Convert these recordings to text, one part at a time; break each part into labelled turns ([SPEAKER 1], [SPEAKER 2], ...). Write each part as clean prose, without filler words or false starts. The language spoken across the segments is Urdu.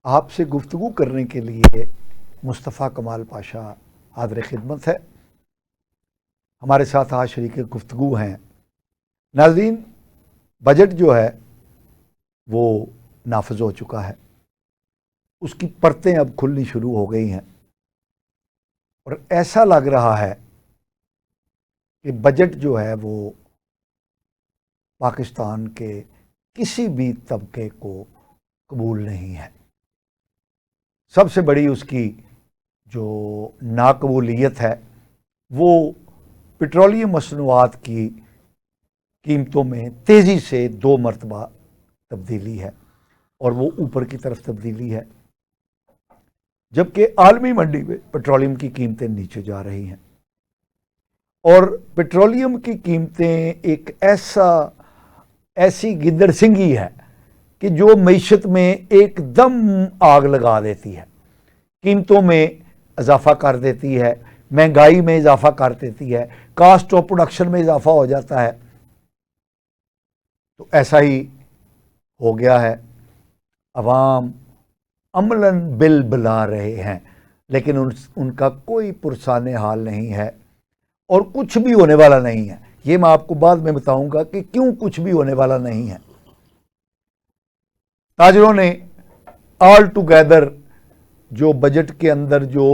[SPEAKER 1] آپ سے گفتگو کرنے کے لیے مصطفیٰ کمال پاشا حاضر خدمت ہے۔ ہمارے ساتھ آج شریک گفتگو ہیں۔ ناظرین، بجٹ جو ہے وہ نافذ ہو چکا ہے، اس کی پرتیں اب کھلنی شروع ہو گئی ہیں اور ایسا لگ رہا ہے کہ بجٹ جو ہے وہ پاکستان کے کسی بھی طبقے کو قبول نہیں ہے۔ سب سے بڑی اس کی جو ناقبولیت ہے وہ پٹرولیم مصنوعات کی قیمتوں میں تیزی سے 2 مرتبہ تبدیلی ہے اور وہ اوپر کی طرف تبدیلی ہے، جبکہ عالمی منڈی میں پٹرولیم کی قیمتیں نیچے جا رہی ہیں۔ اور پٹرولیم کی قیمتیں ایک ایسی گدڑ سنگھی ہے کہ جو معیشت میں ایک دم آگ لگا دیتی ہے، قیمتوں میں اضافہ کر دیتی ہے، مہنگائی میں اضافہ کر دیتی ہے، کاسٹ آف پروڈکشن میں اضافہ ہو جاتا ہے۔ تو ایسا ہی ہو گیا ہے۔ عوام عملاً بل بلا رہے ہیں لیکن ان کا کوئی پرسان حال نہیں ہے اور کچھ بھی ہونے والا نہیں ہے۔ یہ میں آپ کو بعد میں بتاؤں گا کہ کیوں کچھ بھی ہونے والا نہیں ہے۔ تاجروں نے آل ٹوگیدر جو بجٹ کے اندر جو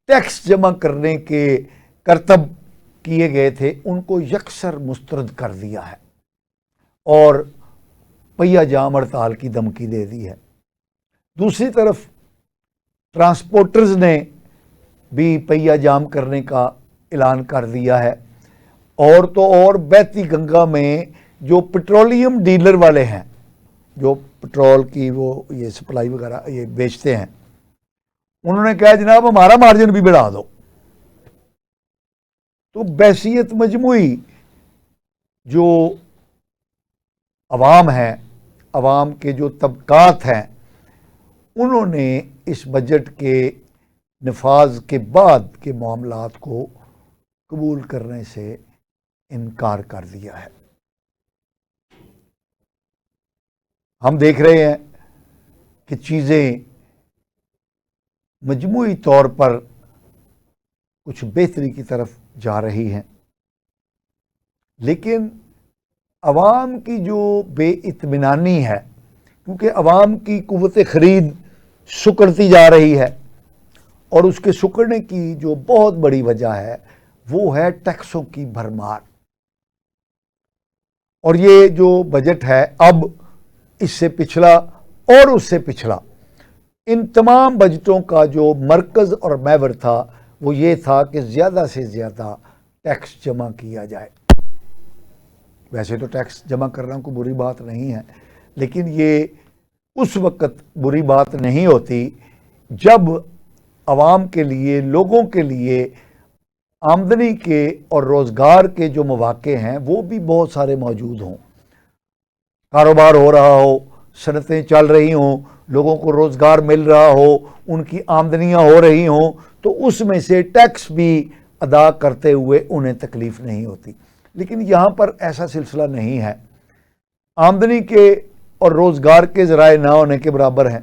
[SPEAKER 1] ٹیکس جمع کرنے کے کرتب کیے گئے تھے ان کو یکسر مسترد کر دیا ہے اور پہیہ جام ہڑتال کی دھمکی دے دی ہے۔ دوسری طرف ٹرانسپورٹرز نے بھی پہیہ جام کرنے کا اعلان کر دیا ہے، اور تو اور بہتی گنگا میں جو پٹرولیم ڈیلر والے ہیں جو پٹرول کی وہ یہ سپلائی وغیرہ یہ بیچتے ہیں، انہوں نے کہا جناب ہمارا مارجن بھی بڑھا دو۔ تو بحیثیت مجموعی جو عوام ہے، عوام کے جو طبقات ہیں، انہوں نے اس بجٹ کے نفاذ کے بعد کے معاملات کو قبول کرنے سے انکار کر دیا ہے۔ ہم دیکھ رہے ہیں کہ چیزیں مجموعی طور پر کچھ بہتری کی طرف جا رہی ہیں، لیکن عوام کی جو بے اطمینانی ہے، کیونکہ عوام کی قوت خرید سکڑتی جا رہی ہے اور اس کے سکڑنے کی جو بہت بڑی وجہ ہے وہ ہے ٹیکسوں کی بھرمار۔ اور یہ جو بجٹ ہے اب اس سے پچھلا اور اس سے پچھلا ان تمام بجٹوں کا جو مرکز اور محور تھا وہ یہ تھا کہ زیادہ سے زیادہ ٹیکس جمع کیا جائے۔ ویسے تو ٹیکس جمع کرنا کوئی بری بات نہیں ہے، لیکن یہ اس وقت بری بات نہیں ہوتی جب عوام کے لیے، لوگوں کے لیے آمدنی کے اور روزگار کے جو مواقع ہیں وہ بھی بہت سارے موجود ہوں، کاروبار ہو رہا ہو، صنعتیں چل رہی ہوں، لوگوں کو روزگار مل رہا ہو، ان کی آمدنیاں ہو رہی ہوں، تو اس میں سے ٹیکس بھی ادا کرتے ہوئے انہیں تکلیف نہیں ہوتی۔ لیکن یہاں پر ایسا سلسلہ نہیں ہے، آمدنی کے اور روزگار کے ذرائع نہ ہونے کے برابر ہیں،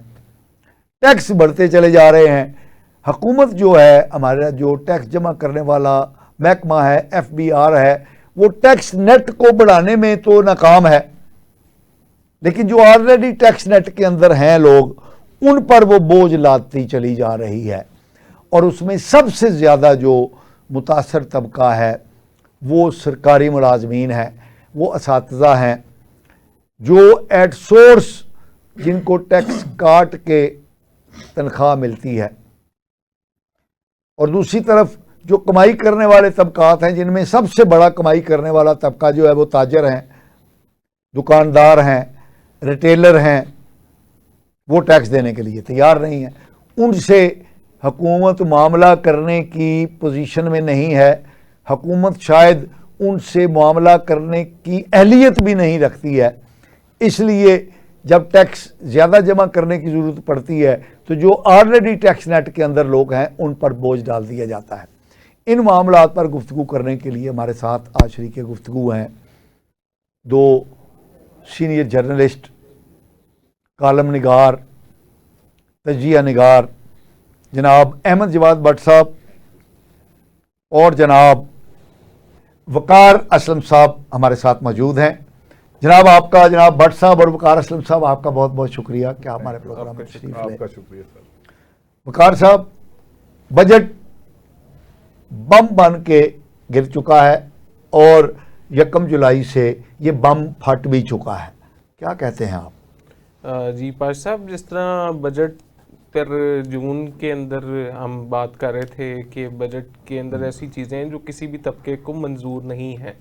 [SPEAKER 1] ٹیکس بڑھتے چلے جا رہے ہیں۔ حکومت جو ہے، ہمارا جو ٹیکس جمع کرنے والا محکمہ ہے، FBR ہے، وہ ٹیکس نیٹ کو بڑھانے میں تو ناکام ہے، لیکن جو آلریڈی ٹیکس نیٹ کے اندر ہیں لوگ، ان پر وہ بوجھ لاتی چلی جا رہی ہے۔ اور اس میں سب سے زیادہ جو متاثر طبقہ ہے وہ سرکاری ملازمین ہے، وہ اساتذہ ہیں جو ایٹ سورس جن کو ٹیکس کاٹ کے تنخواہ ملتی ہے، اور دوسری طرف جو کمائی کرنے والے طبقات ہیں جن میں سب سے بڑا کمائی کرنے والا طبقہ جو ہے وہ تاجر ہیں، دکاندار ہیں، ریٹیلر ہیں، وہ ٹیکس دینے کے لیے تیار نہیں ہیں۔ ان سے حکومت معاملہ کرنے کی پوزیشن میں نہیں ہے، حکومت شاید ان سے معاملہ کرنے کی اہلیت بھی نہیں رکھتی ہے، اس لیے جب ٹیکس زیادہ جمع کرنے کی ضرورت پڑتی ہے تو جو آلریڈی ٹیکس نیٹ کے اندر لوگ ہیں ان پر بوجھ ڈال دیا جاتا ہے۔ ان معاملات پر گفتگو کرنے کے لیے ہمارے ساتھ آج شریک گفتگو ہیں 2 سینئر جرنلسٹ، کالم نگار تجزیہ نگار جناب احمد جواد بٹ صاحب اور جناب وقار اسلم صاحب ہمارے ساتھ موجود ہیں. جناب آپ کا، جناب بٹ صاحب اور وقار اسلم صاحب، آپ کا بہت بہت شکریہ کہ آپ ہمارے پروگرام میں تشریف لائے.
[SPEAKER 2] آپ کا شکریہ سر.
[SPEAKER 1] وقار صاحب، بجٹ بم بن کے گر چکا ہے اور 1 جولائی سے یہ بم پھٹ بھی چکا ہے، کیا کہتے ہیں آپ؟
[SPEAKER 3] جی پاشا صاحب، جس طرح بجٹ پر جون کے اندر ہم بات کر رہے تھے کہ بجٹ کے اندر ایسی چیزیں ہیں جو کسی بھی طبقے کو منظور نہیں ہیں،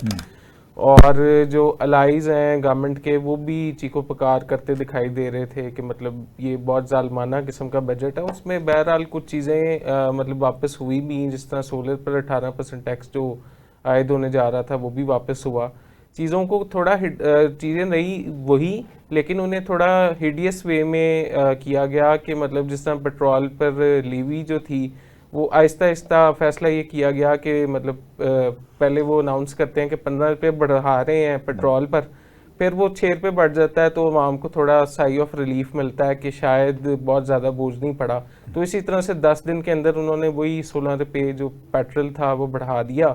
[SPEAKER 3] اور جو الائز ہیں گورنمنٹ کے وہ بھی چیخو پکار کرتے دکھائی دے رہے تھے کہ مطلب یہ بہت ظالمانہ قسم کا بجٹ ہے. اس میں بہرحال کچھ چیزیں مطلب واپس ہوئی بھی، جس طرح سولر پر 18% ٹیکس جو عائد ہونے جا رہا تھا وہ بھی واپس ہوا. چیزوں کو تھوڑا چیزیں رہی وہی، لیکن انہیں تھوڑا ہیڈیس وے میں کیا گیا کہ مطلب جس طرح پیٹرول پر لیوی جو تھی وہ آہستہ آہستہ فیصلہ یہ کیا گیا کہ مطلب پہلے وہ اناؤنس کرتے ہیں کہ 15 روپے بڑھا رہے ہیں پیٹرول پر، پھر وہ 6 روپے بڑھ جاتا ہے تو عوام کو تھوڑا سائی آف ریلیف ملتا ہے کہ شاید بہت زیادہ بوجھ نہیں پڑا. تو اسی طرح سے 10 دن کے اندر انہوں نے وہی 16 روپے جو پیٹرول تھا وہ بڑھا دیا،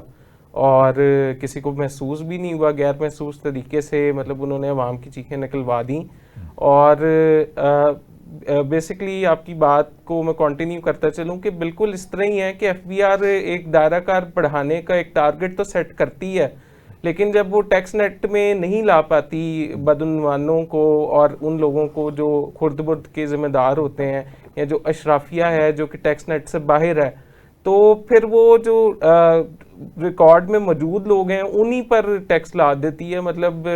[SPEAKER 3] اور کسی کو محسوس بھی نہیں ہوا، غیر محسوس طریقے سے مطلب انہوں نے عوام کی چیخیں نکلوا دیں. اور بیسکلی آپ کی بات کو میں کنٹینیو کرتا چلوں کہ بالکل اس طرح ہی ہے کہ ایف بی آر ایک دائرہ کار بڑھانے کا ایک ٹارگٹ تو سیٹ کرتی ہے، لیکن جب وہ ٹیکس نیٹ میں نہیں لا پاتی بدعنوانوں کو اور ان لوگوں کو جو خرد برد کے ذمہ دار ہوتے ہیں یا جو اشرافیہ ہے جو کہ ٹیکس نیٹ سے باہر ہے، تو پھر وہ جو ریکارڈ میں موجود لوگ ہیں انہی پر ٹیکس لا دیتی ہے. مطلب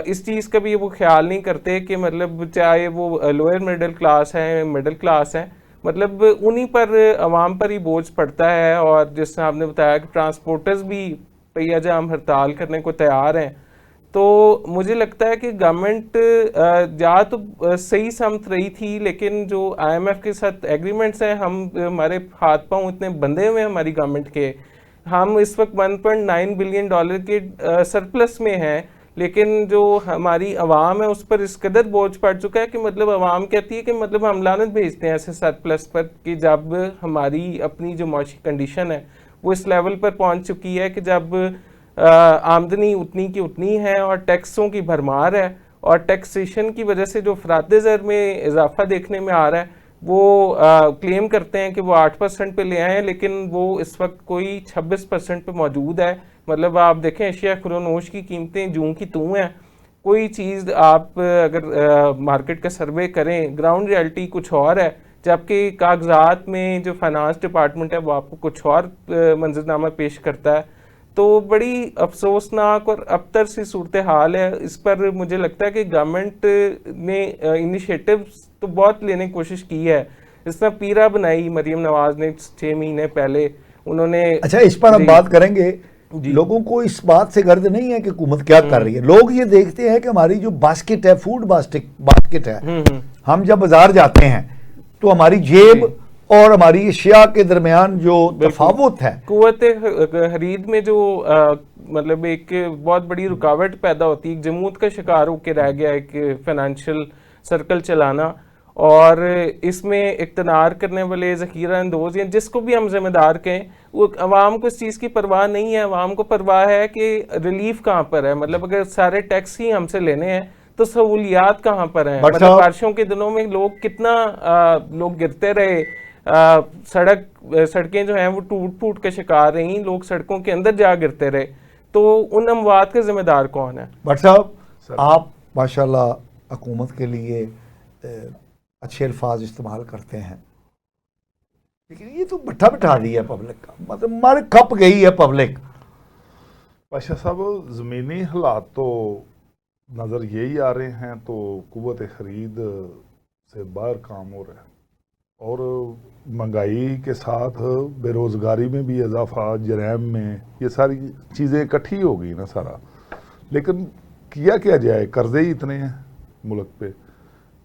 [SPEAKER 3] اس چیز کا بھی وہ خیال نہیں کرتے کہ مطلب چاہے وہ لوئر مڈل کلاس ہیں مڈل کلاس ہیں، مطلب انہی پر عوام پر ہی بوجھ پڑتا ہے. اور جس طرح آپ نے بتایا کہ ٹرانسپورٹرز بھی پہیہ جام ہڑتال کرنے کو تیار ہیں، تو مجھے لگتا ہے کہ گورنمنٹ یا تو صحیح سمت رہی تھی، لیکن جو آئی ایم ایف کے ساتھ ایگریمنٹس ہیں، ہمارے ہاتھ پاؤں اتنے بندھے ہوئے ہیں ہماری گورنمنٹ کے، ہم اس وقت $1.9 بلین کے سرپلس میں ہیں، لیکن جو ہماری عوام ہے اس پر اس قدر بوجھ پڑ چکا ہے کہ مطلب عوام کہتی ہے کہ مطلب ہم لعنت بھیجتے ہیں ایسے سرپلس پر کہ جب ہماری اپنی جو معاشی کنڈیشن ہے وہ اس لیول پر پہنچ چکی ہے کہ جب آمدنی اتنی کی اتنی ہے اور ٹیکسوں کی بھرمار ہے، اور ٹیکسیشن کی وجہ سے جو افراط زر میں اضافہ دیکھنے میں آ رہا ہے، وہ کلیم کرتے ہیں کہ وہ 8% پہ لے آئے ہیں، لیکن وہ اس وقت کوئی 26% پہ موجود ہے. مطلب آپ دیکھیں اشیاء خورونوش کی قیمتیں جوں کی توں ہیں، کوئی چیز آپ اگر مارکیٹ کا سروے کریں گراؤنڈ ریالٹی کچھ اور ہے، جبکہ کاغذات میں جو فائنانس ڈپارٹمنٹ ہے وہ آپ کو کچھ اور منظرنامہ پیش کرتا ہے. تو بڑی افسوسناک اور ابتر سی صورتحال ہے. اس پر مجھے لگتا ہے کہ گورنمنٹ نے انیشیٹوز تو بہت لینے کی کوشش کی ہے، اس طرح پیرا بنائی مریم نواز نے 6 مہینے پہلے، انہوں نے
[SPEAKER 1] اچھا اس پر ہم بات کریں گے. لوگوں کو اس بات سے غرض نہیں ہے کہ حکومت کیا کر رہی ہے، لوگ یہ دیکھتے ہیں کہ ہماری جو باسکٹ ہے، فوڈ باسکٹ ہے، ہم جب بازار جاتے ہیں تو ہماری جیب اور ہماری اشیاء کے درمیان جو تفاوت ہے،
[SPEAKER 3] قوت خرید میں جو مطلب ایک بہت بڑی رکاوٹ پیدا ہوتی ہے، ایک جمود کا شکار ہو کے رہ گیا ایک فائنینشیل سرکل چلانا. اور اس میں اقتدار کرنے والے ذخیرہ اندوز ہیں، جس کو بھی ہم ذمہ دار کہیں، وہ عوام کو اس چیز کی پرواہ نہیں ہے. عوام کو پرواہ ہے کہ ریلیف کہاں پر ہے. مطلب اگر سارے ٹیکس ہی ہم سے لینے ہیں تو سہولیات کہاں پر ہیں. مطلب بارشوں کے دنوں میں لوگ کتنا لوگ گرتے رہے، سڑکیں جو ہیں وہ ٹوٹ پھوٹ کا شکار رہیں، لوگ سڑکوں کے اندر جا گرتے رہے. تو ان اموات کا ذمہ دار کون ہے؟
[SPEAKER 1] بٹ صاحب آپ ماشاءاللہ حکومت کے لیے اچھے الفاظ استعمال کرتے ہیں، لیکن یہ تو بٹھا بٹھا دی ہے پبلک کا، مطلب مر کھپ گئی ہے پبلک.
[SPEAKER 2] پاشا صاحب زمینی حالات تو نظر یہی آ رہے ہیں، تو قوت خرید سے باہر کام ہو رہا ہے، اور مہنگائی کے ساتھ بے روزگاری میں بھی اضافہ، جرائم میں، یہ ساری چیزیں اکٹھی ہو گئی نا سارا. لیکن کیا جائے، قرضے ہی اتنے ہیں ملک پہ،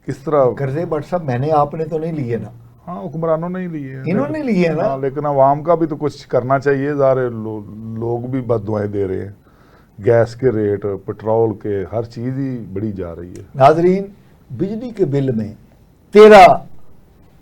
[SPEAKER 2] کس طرح
[SPEAKER 1] قرضے؟ بٹ صاحب میں نے آپ نے تو نہیں لیے نا؟
[SPEAKER 2] ہاں حکمرانوں نے ہی لیے ہیں،
[SPEAKER 1] انہوں نے لیے نا،
[SPEAKER 2] لیکن عوام کا بھی تو کچھ کرنا چاہیے. ظاہر لوگ بھی بد دعائیں دے رہے ہیں، گیس کے ریٹ، پیٹرول کے، ہر چیز ہی بڑھی جا رہی ہے.
[SPEAKER 1] ناظرین، بجلی کے بل میں 13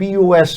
[SPEAKER 1] POS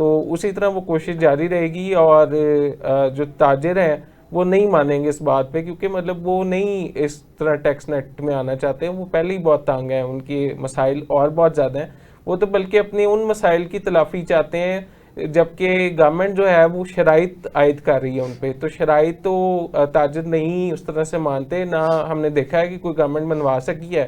[SPEAKER 3] تو اسی طرح وہ کوشش جاری رہے گی، اور جو تاجر ہیں وہ نہیں مانیں گے اس بات پہ، کیونکہ مطلب وہ نہیں اس طرح ٹیکس نیٹ میں آنا چاہتے ہیں، وہ پہلے ہی بہت تنگ ہیں، ان کے مسائل اور بہت زیادہ ہیں، وہ تو بلکہ اپنے ان مسائل کی تلافی چاہتے ہیں، جبکہ گورنمنٹ جو ہے وہ شرائط عائد کر رہی ہے ان پہ، تو شرائط تو تاجر نہیں اس طرح سے مانتے، نہ ہم نے دیکھا ہے کہ کوئی گورنمنٹ منوا سکی ہے،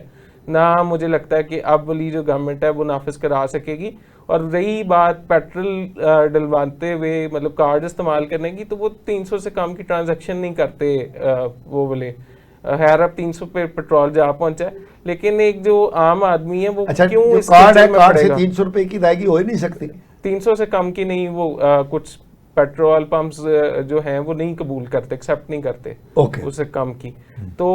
[SPEAKER 3] نہ مجھے لگتا ہے کہ اب والی جو گورنمنٹ ہے وہ نافذ کرا سکے گی۔ اور رہی بات پیٹرول ڈلواتے ہوئے مطلب کارڈ استعمال کرنے کی، تو وہ 300 سے کم کی ٹرانزیکشن نہیں کرتے وہ والے، خیر اب 300 پہ پیٹرول جا پہنچا ہے، لیکن ایک جو عام آدمی ہے وہ
[SPEAKER 1] اچھا
[SPEAKER 3] کیوں
[SPEAKER 1] جو
[SPEAKER 3] اس
[SPEAKER 1] کارڈ ہے،
[SPEAKER 3] کلچر میں
[SPEAKER 1] کارڈ
[SPEAKER 3] پڑے
[SPEAKER 1] سے
[SPEAKER 3] گا؟
[SPEAKER 1] 300 روپے کی ادائیگی ہو ہی نہیں سکتی۔
[SPEAKER 3] 300 سے کم کی نہیں، وہ کچھ پیٹرول پمپس جو ہیں وہ نہیں قبول کرتے، ایکسیپٹ نہیں کرتے
[SPEAKER 1] اوکے،
[SPEAKER 3] اس سے کم کی۔ تو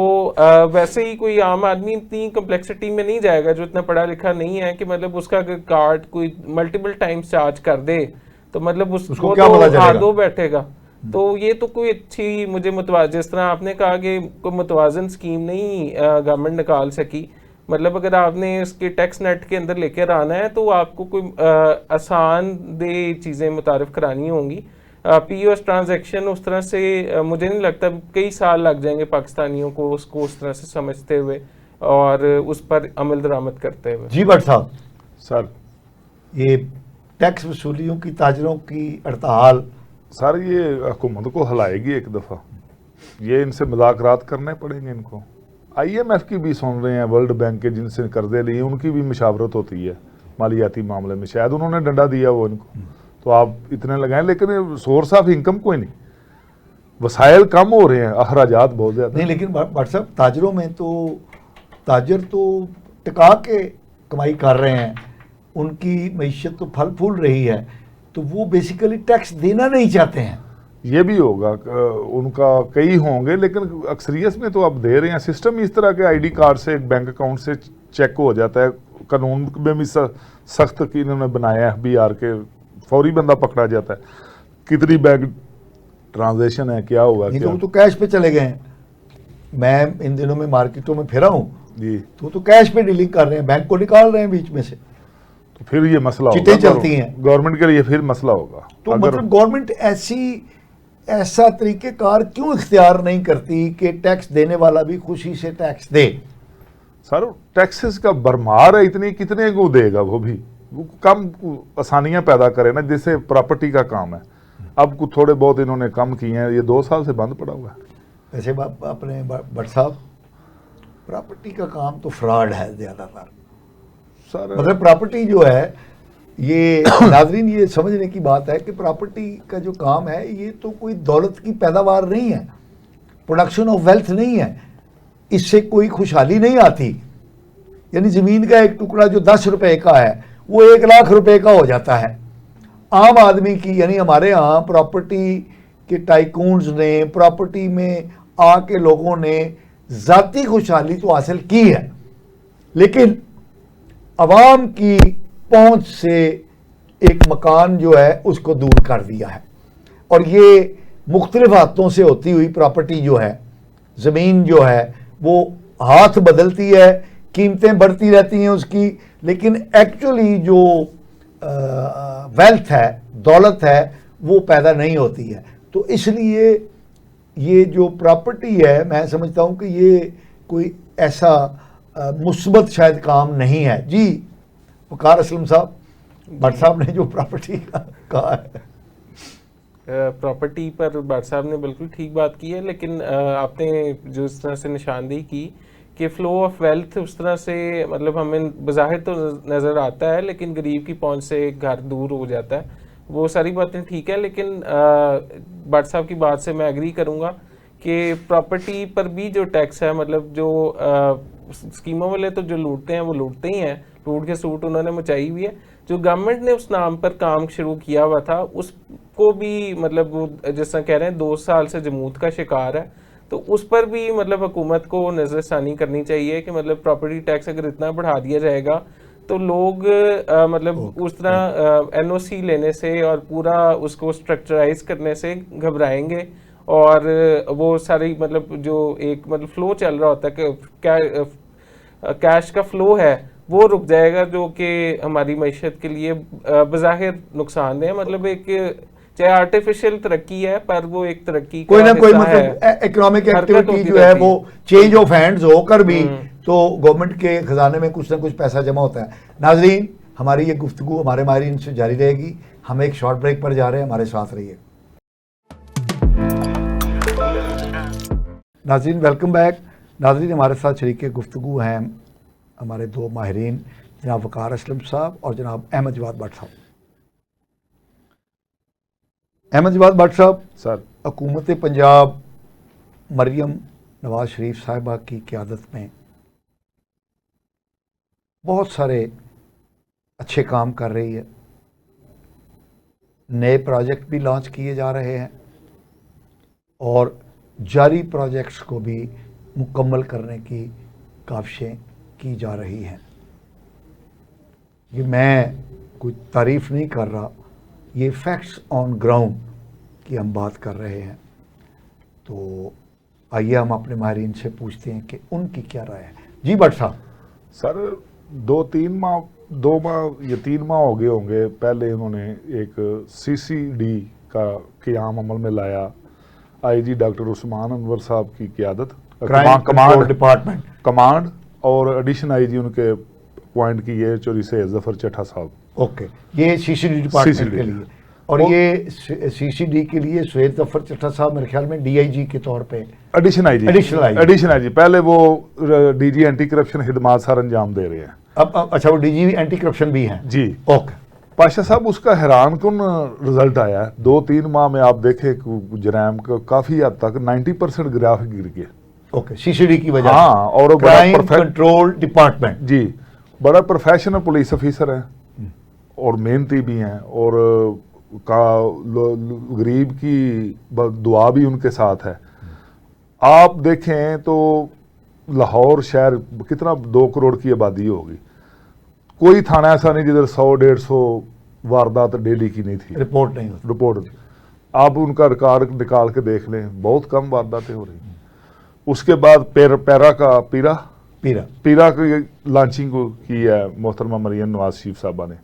[SPEAKER 3] ویسے ہی کوئی عام آدمی اتنی کمپلیکسٹی میں نہیں جائے گا جو اتنا پڑھا لکھا نہیں ہے، کہ مطلب اس کا اگر کارڈ کوئی ملٹیپل ٹائمز چارج کر دے تو مطلب اس
[SPEAKER 1] کو
[SPEAKER 3] کو
[SPEAKER 1] کیا پتا
[SPEAKER 3] تو
[SPEAKER 1] چلے گا؟
[SPEAKER 3] ہاتھوں بیٹھے گا۔ تو یہ تو کوئی اچھی مجھے جس طرح آپ نے کہا کہ کوئی متوازن اسکیم نہیں گورنمنٹ نکال سکی، مطلب اگر آپ نے اس کے ٹیکس نیٹ کے اندر لے کر آنا ہے تو آپ کو کوئی آسان دہ چیزیں متعارف کرانی ہوں گی۔ پی او ایس ٹرانزیکشن اس طرح سے مجھے نہیں لگتا، کئی سال لگ جائیں گے پاکستانیوں کو اس کو اس طرح سے سمجھتے ہوئے اور اس پر عمل درآمد کرتے ہوئے۔
[SPEAKER 1] جی بٹ صاحب،
[SPEAKER 2] سر
[SPEAKER 1] یہ ٹیکس وصولیوں کی تاجروں کی ہڑتال،
[SPEAKER 2] سر یہ حکومت کو ہلائے گی ایک دفعہ، یہ ان سے مذاکرات کرنے پڑیں گے ان کو۔ آئی ایم ایف کی بھی سن رہے ہیں، ورلڈ بینک کے جن سے قرضے لیے ان کی بھی مشاورت ہوتی ہے مالیاتی معاملے میں، شاید انہوں نے ڈنڈا دیا وہ ان کو، تو آپ اتنے لگائیں، لیکن سورس آف انکم کوئی نہیں، وسائل کم ہو رہے ہیں، اخراجات بہت زیادہ۔
[SPEAKER 1] نہیں لیکن بٹ صاحب تاجروں میں تو تاجر تو ٹکا کے کمائی کر رہے ہیں، ان کی معیشت تو پھل پھول رہی ہے، تو وہ بیسیکلی ٹیکس دینا نہیں چاہتے ہیں۔
[SPEAKER 2] یہ بھی ہوگا، ان کا کئی ہوں گے، لیکن اکثریت میں تو اب دے رہے ہیں۔ سسٹم اس طرح کے آئی ڈی کارڈ سے بینک اکاؤنٹ سے چیک ہو جاتا ہے، قانون میں بھی سخت کی انہوں نے بنایا ہے، FBR کے فوری بندہ پکڑا جاتا ہے، کتنی بینک ٹرانزیکشن ہے، کیا ہوا
[SPEAKER 1] نہیں
[SPEAKER 2] کیا۔
[SPEAKER 1] تو وہ تو کیش پہ چلے گئے ہیں، میں ان دنوں میں مارکیٹوں میں پھرا ہوں،
[SPEAKER 2] جی
[SPEAKER 1] تو وہ تو کیش پہ ڈیلنگ کر رہے ہیں، بینک کو نکال رہے ہیں بیچ میں سے،
[SPEAKER 2] تو پھر یہ مسئلہ ہوگا،
[SPEAKER 1] چٹیں چلتی ہیں۔
[SPEAKER 2] گورنمنٹ کے لیے پھر مسئلہ ہوگا۔
[SPEAKER 1] تو
[SPEAKER 2] اگر
[SPEAKER 1] مطلب گورنمنٹ ایسا طریقہ کار کیوں اختیار نہیں کرتی کہ ٹیکس دینے والا بھی خوشی سے ٹیکس دے؟
[SPEAKER 2] سر ٹیکسز کا برمار ہے اتنی، کتنے کو دے گا وہ بھی، وہ کم آسانیاں پیدا کرے نا، جیسے پراپرٹی کا کام ہے، اب کچھ تھوڑے بہت انہوں نے کم کیے ہیں، یہ 2 سال سے بند پڑا ہوا ہے۔
[SPEAKER 1] ویسے اپنے بٹ صاحب پراپرٹی کا کام تو فراڈ ہے زیادہ تر،
[SPEAKER 2] سر
[SPEAKER 1] مطلب پراپرٹی جو ہے، یہ ناظرین یہ سمجھنے کی بات ہے کہ پراپرٹی کا جو کام ہے یہ تو کوئی دولت کی پیداوار نہیں ہے، پروڈکشن آف ویلتھ نہیں ہے، اس سے کوئی خوشحالی نہیں آتی، یعنی زمین کا ایک ٹکڑا جو 10 روپے کا ہے وہ 1 لاکھ روپے کا ہو جاتا ہے۔ عام آدمی کی، یعنی ہمارے ہاں پراپرٹی کے ٹائکونز نے، پراپرٹی میں آ کے لوگوں نے ذاتی خوشحالی تو حاصل کی ہے، لیکن عوام کی پہنچ سے ایک مکان جو ہے اس کو دور کر دیا ہے، اور یہ مختلف ہاتھوں سے ہوتی ہوئی پراپرٹی جو ہے، زمین جو ہے وہ ہاتھ بدلتی ہے، قیمتیں بڑھتی رہتی ہیں اس کی، لیکن ایکچولی جو ویلتھ ہے، دولت ہے، وہ پیدا نہیں ہوتی ہے۔ تو اس لیے یہ جو پراپرٹی ہے، میں سمجھتا ہوں کہ یہ کوئی ایسا مثبت شاید کام نہیں ہے۔ جی وقار اسلم صاحب، بٹ صاحب نے جو پراپرٹی کا کہا ہے،
[SPEAKER 3] پراپرٹی پر بٹ صاحب نے بالکل ٹھیک بات کی ہے، لیکن آپ نے جو اس طرح سے نشاندہی کی کہ فلو آف ویلتھ اس طرح سے مطلب ہمیں بظاہر تو نظر آتا ہے، لیکن غریب کی پہنچ سے گھر دور ہو جاتا ہے، وہ ساری باتیں ٹھیک ہے، لیکن بٹ صاحب کی بات سے میں ایگری کروں گا کہ پراپرٹی پر بھی جو ٹیکس ہے، مطلب جو اسکیموں والے تو جو لوٹتے ہیں وہ لوٹتے ہی ہیں، لوٹ کے سوٹ انہوں نے مچائی ہوئی ہے، جو گورنمنٹ نے اس نام پر کام شروع کیا ہوا تھا اس کو بھی مطلب وہ جس طرح کہہ رہے ہیں 2 سال سے جمود کا شکار ہے، تو اس پر بھی مطلب حکومت کو نظر ثانی کرنی چاہیے کہ مطلب پراپرٹی ٹیکس اگر اتنا بڑھا دیا جائے گا تو لوگ مطلب اس طرح NOC لینے سے اور پورا اس کو اسٹرکچرائز کرنے سے گھبرائیں گے، اور وہ ساری مطلب جو ایک مطلب فلو چل رہا ہوتا ہے کہ کیش کا فلو ہے وہ رک جائے گا، جو کہ ہماری معیشت کے لیے بظاہر نقصان ہے. مطلب ایک چاہے آرٹیفیشل ترقی ہے پر وہ ایک ترقی
[SPEAKER 1] کوئی نہ کوئی مطلب اکنامک ایکٹیویٹی جو ہے وہ چینج آف ہینڈز ہو کر بھی تو گورنمنٹ کے خزانے میں کچھ نہ کچھ پیسہ جمع ہوتا ہے. ناظرین، ہماری یہ گفتگو ہمارے ماہرین سے جاری رہے گی. ہم ایک شارٹ بریک پر جا رہے ہیں، ہمارے ساتھ رہیے. ناظرین ویلکم بیک. ناظرین، ہمارے ساتھ شریک گفتگو ہیں ہمارے دو ماہرین، جناب وقار اسلم صاحب اور جناب احمد جواد بٹ صاحب. احمد جواد بٹ صاحب،
[SPEAKER 2] سر
[SPEAKER 1] حکومت پنجاب مریم نواز شریف صاحبہ کی قیادت میں بہت سارے اچھے کام کر رہی ہے، نئے پروجیکٹ بھی لانچ کیے جا رہے ہیں اور جاری پروجیکٹس کو بھی مکمل کرنے کی کاوشیں کی جا رہی ہیں. یہ میں کوئی تعریف نہیں کر رہا، یہ فیکٹس آن گراؤنڈ کی ہم بات کر رہے ہیں. تو آئیے ہم اپنے ماہرین سے پوچھتے ہیں کہ ان کی کیا رائے ہے. جی بٹ صاحب.
[SPEAKER 2] سر 2 ماہ یا 3 ماہ ہو گئے ہوں گے، پہلے انہوں نے ایک CCD کا قیام عمل میں لایا. آئی جی ڈاکٹر عثمان انور صاحب کی قیادت، کمانڈ اور ایڈیشن آئی جی ان کے اپوائنٹ کیے چوری سے ظفر چٹھا صاحب.
[SPEAKER 1] اوکے، یہ CCD ڈپارٹمنٹ کے لیے. اور یہ CCD کے لیے سہیل ظفر چٹھا صاحب میرے خیال میں DIG کے طور پہ
[SPEAKER 2] ایڈیشن آئی جی پہلے وہ DG اینٹی کرپشن خدمات سر انجام دے رہے ہیں.
[SPEAKER 1] اب اچھا، وہ DG اینٹی کرپشن بھی ہیں.
[SPEAKER 2] جی
[SPEAKER 1] اوکے.
[SPEAKER 2] پاشا صاحب، اس کا حیران کن رزلٹ آیا ہے. 2-3 ماہ میں آپ دیکھیں جرائم کا کافی حد تک 90% گراف گر گئے.
[SPEAKER 1] اوکے، CCD کی وجہ.
[SPEAKER 2] ہاں، اور
[SPEAKER 1] کرائم کنٹرول ڈپارٹمنٹ.
[SPEAKER 2] جی، بڑا پروفیشنل پولیس افیسر ہیں اور محنتی بھی ہیں، اور غریب کی دعا بھی ان کے ساتھ ہے. آپ دیکھیں تو لاہور شہر کتنا 2 کروڑ کی آبادی ہوگی، کوئی تھانہ ایسا نہیں جدھر 100-150 واردات ڈیلی کی نہیں تھی،
[SPEAKER 1] رپورٹ نہیں ہوتی.
[SPEAKER 2] رپورٹ. آپ ان کا ریکارڈ نکال کے دیکھ لیں، بہت کم وارداتیں ہو رہی ہیں. اس کے بعد پیرا کی لانچنگ کی ہے محترمہ مریم نواز شریف صاحبہ نے.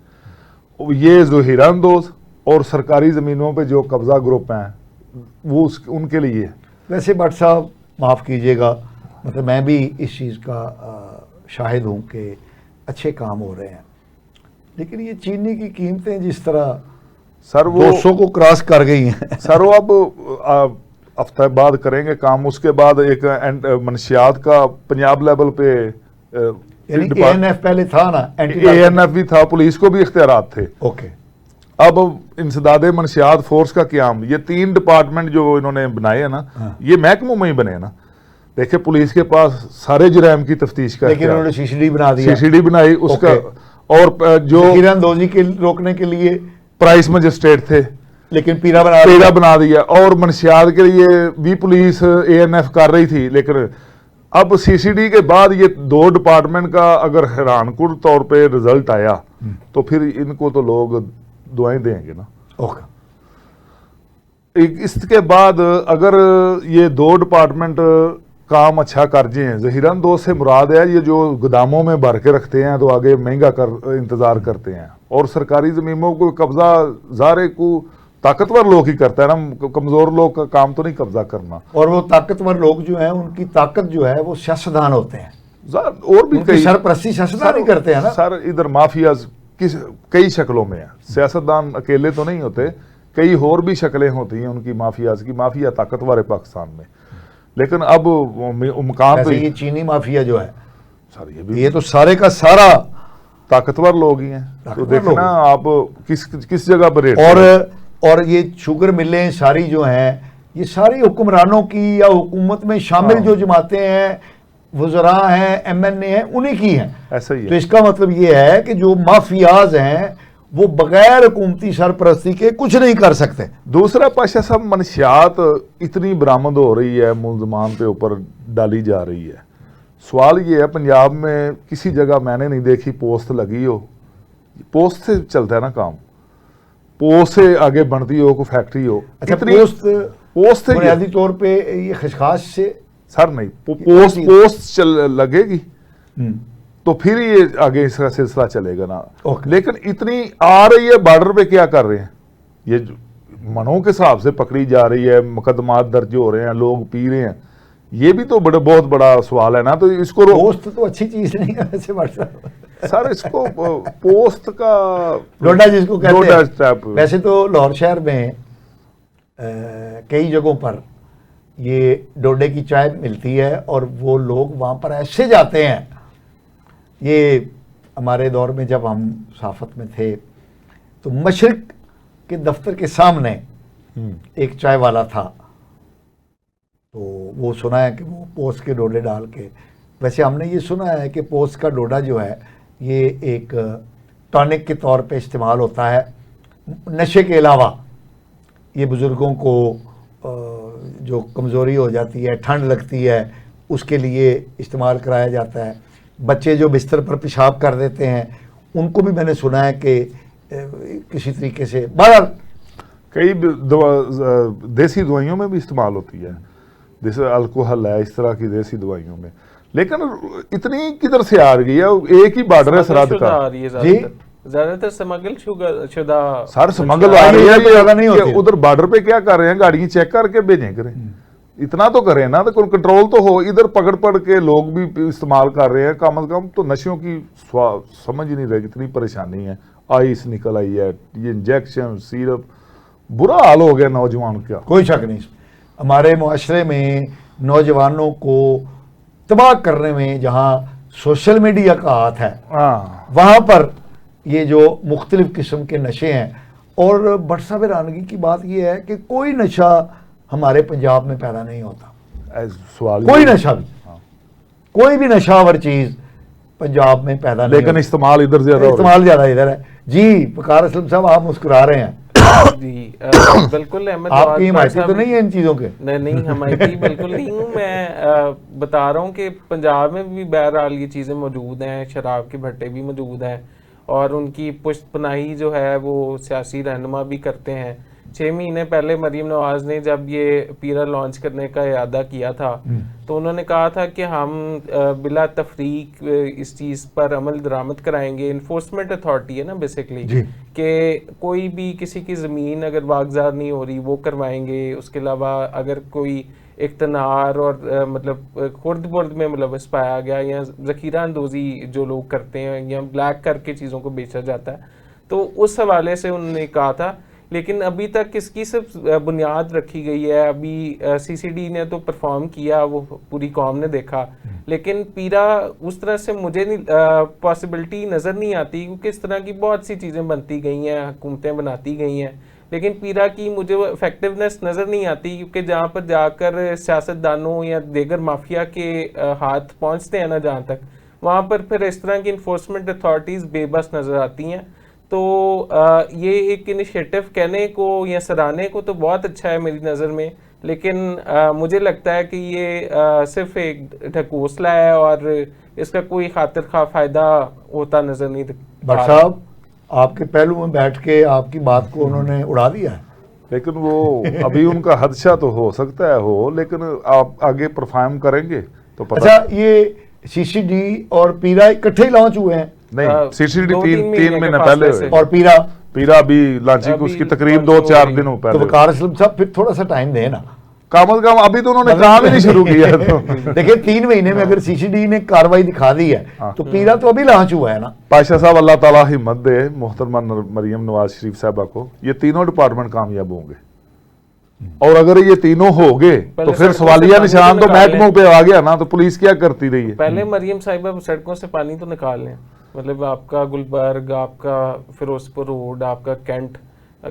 [SPEAKER 2] یہ ظہیرہ اندوز اور سرکاری زمینوں پہ جو قبضہ گروپ ہیں وہ ان کے لیے.
[SPEAKER 1] ویسے بٹ صاحب معاف کیجیے گا، مطلب میں بھی اس چیز کا شاہد ہوں کہ اچھے کام ہو رہے ہیں، لیکن یہ چینی کی قیمتیں جس طرح
[SPEAKER 2] سر وہ
[SPEAKER 1] 200 کو کراس کر گئی ہیں.
[SPEAKER 2] سر وہ اب ہفتہ بعد کریں گے کام. اس کے بعد ایک منشیات کا پنجاب لیول پہ
[SPEAKER 1] یعنی ANF پہلے تھا نا،
[SPEAKER 2] ANF بھی تھا، پولیس کو بھی اختیارات تھے.
[SPEAKER 1] اوکے.
[SPEAKER 2] اب انسداد منشیات فورس کا قیام، یہ 3 ڈپارٹمنٹ جو انہوں نے بنائے ہیں نا، یہ محکموں میں ہی بنے نا. دیکھیں پولیس کے پاس سارے جرائم کی تفتیش کا،
[SPEAKER 1] لیکن انہوں نے CCD بنا دیا.
[SPEAKER 2] CCD بنائی اس کا. اور جو
[SPEAKER 1] اندوزی کے روکنے کے لیے
[SPEAKER 2] پرائس مجسٹریٹ تھے،
[SPEAKER 1] لیکن پیرا
[SPEAKER 2] بنا دیا. اور منشیات کے لیے بھی پولیس ANF کر رہی تھی. لیکن اب CCD کے بعد یہ 2 ڈپارٹمنٹ کا اگر حیران کن طور پہ رزلٹ آیا تو پھر ان کو تو لوگ دعائیں دیں گے نا. اس کے بعد اگر یہ 2 ڈپارٹمنٹ کام اچھا کر جائیں، ظہیرہ اندوز سے مراد ہے یہ جو گوداموں میں بھر کے رکھتے ہیں تو آگے مہنگا انتظار کرتے ہیں. اور سرکاری زمینوں کو قبضہ ظاہر کو طاقتور لوگ ہی کرتا ہے نا، کمزور لوگ کا کام تو نہیں قبضہ کرنا.
[SPEAKER 1] اور وہ طاقتور لوگ جو ہیں ان کی طاقت جو ہے وہ سیاستدان ہوتے ہیں،
[SPEAKER 2] اور بھی
[SPEAKER 1] سرپرستی سیاستدان ہی کرتے ہیں نا.
[SPEAKER 2] سر ادھر مافیاز کئی شکلوں میں ہیں، سیاستدان اکیلے تو نہیں ہوتے، کئی اور بھی شکلیں ہوتی ہیں ان کی مافیاز کی. مافیا طاقتور ہے پاکستان میں، لیکن اب مقام پہ
[SPEAKER 1] یہ چینی مافیا جو ہے
[SPEAKER 2] سر
[SPEAKER 1] یہ تو سارے کا سارا
[SPEAKER 2] طاقتور لوگ ہی ہیں. تو دیکھنا آپ کس جگہ پر ریٹ.
[SPEAKER 1] اور یہ شوگر ملیں ساری جو ہیں یہ ساری حکمرانوں کی یا حکومت میں شامل جو جماعتیں ہیں، وزراء ہیں، MNA ہیں، انہی کی ہیں.
[SPEAKER 2] ایسا ہی ہے.
[SPEAKER 1] تو اس کا مطلب یہ ہے کہ جو مافیاز ہیں وہ بغیر حکومتی سرپرستی کے کچھ نہیں کر سکتے.
[SPEAKER 2] دوسرا پاشا صاحب، منشیات اتنی برآمد ہو رہی ہے، ملزمان پہ اوپر ڈالی جا رہی ہے. سوال یہ ہے پنجاب میں کسی جگہ میں نے نہیں دیکھی پوسٹ لگی ہو. پوسٹ سے چلتا ہے نا کام، پوسٹ سے آگے بڑھتی ہو، کوئی فیکٹری ہو.
[SPEAKER 1] اچھا،
[SPEAKER 2] پوسٹ سے
[SPEAKER 1] بنیادی طور پہ یہ خشخاش سے
[SPEAKER 2] سر نہیں، پوسٹ لگے گی. تو پھر یہ آگے اس کا سلسلہ چلے گا نا.
[SPEAKER 1] اوکے.
[SPEAKER 2] لیکن اتنی آ رہی ہے بارڈر پہ کیا کر رہے ہیں, یہ منوں کے حساب سے پکڑی جا رہی ہے, مقدمات درج ہو رہے ہیں, لوگ پی رہے ہیں, یہ بھی تو بہت بڑا سوال ہے نا. تو اس کو
[SPEAKER 1] پوسٹ تو اچھی چیز نہیں ہے ویسے بھٹ صاحب.
[SPEAKER 2] سر اس کو پوسٹ کا
[SPEAKER 1] ڈوڈا جس کو کہتے
[SPEAKER 2] ڈوڈا
[SPEAKER 1] ہیں,
[SPEAKER 2] ٹیپ.
[SPEAKER 1] ویسے تو لاہور شہر میں کئی جگہوں پر یہ ڈوڈے کی چائے ملتی ہے اور وہ لوگ وہاں پر ایسے جاتے ہیں. یہ ہمارے دور میں جب ہم صحافت میں تھے تو مشرق کے دفتر کے سامنے ایک چائے والا تھا, تو وہ سنا ہے کہ وہ پوسٹ کے ڈوڈے ڈال کے, ویسے ہم نے یہ سنا ہے کہ پوسٹ کا ڈوڈا جو ہے یہ ایک ٹانک کے طور پہ استعمال ہوتا ہے نشے کے علاوہ. یہ بزرگوں کو جو کمزوری ہو جاتی ہے, ٹھنڈ لگتی ہے, اس کے لیے استعمال کرایا جاتا ہے. بچے جو بستر پر پیشاب کر دیتے ہیں ان کو بھی میں نے سنا ہے کہ کسی طریقے سے بہرحال
[SPEAKER 2] کئی دیسی دوائیوں میں بھی استعمال ہوتی ہے, جیسے الکوہل ہے, اس طرح کی دیسی دوائیوں میں. لیکن اتنی کدھر سے آ رہی ہے, ایک ہی بارڈر ہے سرحد کا.
[SPEAKER 1] جی
[SPEAKER 3] زیادہ تر سمگل شدہ
[SPEAKER 2] سر سمگل آ رہی
[SPEAKER 1] نہیں ہوتی
[SPEAKER 2] ہے, ادھر بارڈر پہ کیا کر رہے ہیں, گاڑیاں چیک کر کے بھیجیں کریں, اتنا تو کریں نا, تو کنٹرول تو ہو. ادھر پکڑ پڑ کے لوگ بھی استعمال کر رہے ہیں, کم از کم تو نشوں کی سمجھ نہیں رہے کتنی پریشانی ہے. آئس نکل آئی ہے, یہ انجیکشن سیرپ, برا حال ہو گیا نوجوان کا.
[SPEAKER 1] کوئی شک نہیں. ہمارے معاشرے میں نوجوانوں کو تباہ کرنے میں جہاں سوشل میڈیا کا ہاتھ ہے, وہاں پر یہ جو مختلف قسم کے نشے ہیں. اور بٹ صاحب حیرانگی کی بات یہ ہے کہ کوئی نشہ ہمارے پنجاب میں پیدا نہیں ہوتا,
[SPEAKER 2] سوال
[SPEAKER 1] کوئی نشہ بھی, کوئی بھی نشاور چیز پنجاب میں پیدا نہیں
[SPEAKER 2] لیکن استعمال ادھر زیادہ
[SPEAKER 1] استعمال زیادہ ادھر ہے. جی وقار اسلم صاحب آپ مسکرا رہے ہیں.
[SPEAKER 3] جی بالکل احمد,
[SPEAKER 1] آپ کی حمایتی تو نہیں ہے ان چیزوں کے؟
[SPEAKER 3] نہیں حمایتی بالکل نہیں ہوں. میں بتا رہا ہوں کہ پنجاب میں بھی بہرحال یہ چیزیں موجود ہیں, شراب کے بھٹے بھی موجود ہیں, اور ان کی پشت پناہی جو ہے وہ سیاسی رہنما بھی کرتے ہیں. 6 مہینے پہلے مریم نواز نے جب یہ پیرا لانچ کرنے کا اعادہ کیا تھا تو انہوں نے کہا تھا کہ ہم بلا تفریق اس چیز پر عمل درآمد کرائیں گے. انفورسمنٹ اتھارٹی ہے نا بیسکلی, کہ کوئی بھی کسی کی زمین اگر واگزار نہیں ہو رہی وہ کروائیں گے. اس کے علاوہ اگر کوئی اقتنار اور مطلب خرد برد میں ملوث پایا گیا یا ذخیرہ اندوزی جو لوگ کرتے ہیں یا بلیک کر کے چیزوں کو بیچا جاتا ہے, تو اس حوالے سے انہوں نے کہا تھا. لیکن ابھی تک اس کی صرف بنیاد رکھی گئی ہے. ابھی سی سی ڈی نے تو پرفارم کیا, وہ پوری قوم نے دیکھا, لیکن پیرا اس طرح سے مجھے پاسبلٹی نظر نہیں آتی, کیونکہ اس طرح کی بہت سی چیزیں بنتی گئی ہیں, حکومتیں بناتی گئی ہیں, لیکن پیرا کی مجھے وہ افیکٹونیس نظر نہیں آتی. کیونکہ جہاں پر جا کر سیاستدانوں یا دیگر مافیا کے ہاتھ پہنچتے ہیں نا, جہاں تک وہاں پر پھر اس طرح کی انفورسمنٹ اتھارٹیز بے بس نظر آتی ہیں. تو یہ ایک انیشیٹو کہنے کو یا سراہنے کو تو بہت اچھا ہے میری نظر میں, لیکن مجھے لگتا ہے کہ یہ صرف ایک ڈھکوسلا ہے اور اس کا کوئی خاطر خواہ فائدہ ہوتا نظر نہیں.
[SPEAKER 1] بٹ صاحب آپ کے پہلو میں بیٹھ کے آپ کی بات کو انہوں نے اڑا دیا ہے.
[SPEAKER 2] لیکن وہ ابھی ان کا حدشہ تو ہو سکتا ہے ہو, لیکن آپ آگے پرفارم کریں گے تو پتہ.
[SPEAKER 1] اچھا یہ سی سی ڈی اور پیرا اکٹھے لانچ ہوئے ہیں؟
[SPEAKER 2] نہیں, سی سی ڈی 3 مہینے پہلے ہوئے,
[SPEAKER 1] اور پیرا
[SPEAKER 2] بھی لانچنگ اس کی تقریب 2-4 دنوں پہلے.
[SPEAKER 1] تو وقار اسلم صاحب پھر تھوڑا سا ٹائم دیں نا,
[SPEAKER 2] کم از کم ابھی تو انہوں نے کام ہی نہیں شروع کیا.
[SPEAKER 1] دیکھیں 3 مہینے میں اگر سی سی ڈی نے کاروائی دکھا دی ہے تو پیرا تو ابھی لانچ ہوا ہے نا.
[SPEAKER 2] پاشا صاحب اللہ تعالیٰ ہمت دے محترمہ مریم نواز شریف صاحبہ کو, یہ تینوں ڈپارٹمنٹ کامیاب ہوں گے, اور اگر یہ تینوں ہو گئے تو پھر سوالیہ نشان تو محکموں پہ آ گیا نا, تو پولیس کیا کرتی رہی ہے.
[SPEAKER 3] پہلے مریم صاحبہ سڑکوں سے پانی تو نکال لیں, مطلب آپ کا گلبرگ, آپ کا فیروزپور روڈ, آپ کا کینٹ,